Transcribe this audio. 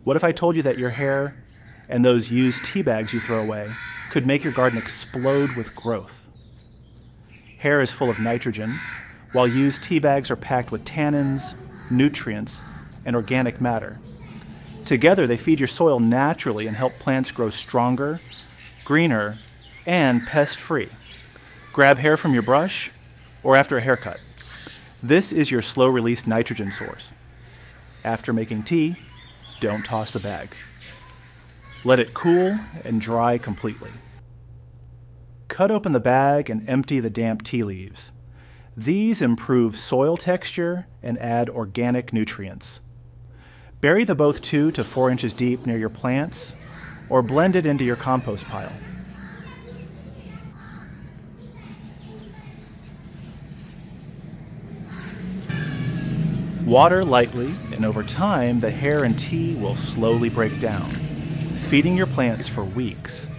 What if I told you that your hair and those used tea bags you throw away could make your garden explode with growth? Hair is full of nitrogen, while used tea bags are packed with tannins, nutrients, and organic matter. Together, they feed your soil naturally and help plants grow stronger, greener, and pest-free. Grab hair from your brush or after a haircut. This is your slow-release nitrogen source. After making tea, don't toss the bag. Let it cool and dry completely. Cut open the bag and empty the damp tea leaves. These improve soil texture and add organic nutrients. Bury the both 2 to 4 inches deep near your plants, or blend it into your compost pile. Water lightly, and over time, the hair and tea will slowly break down, feeding your plants for weeks.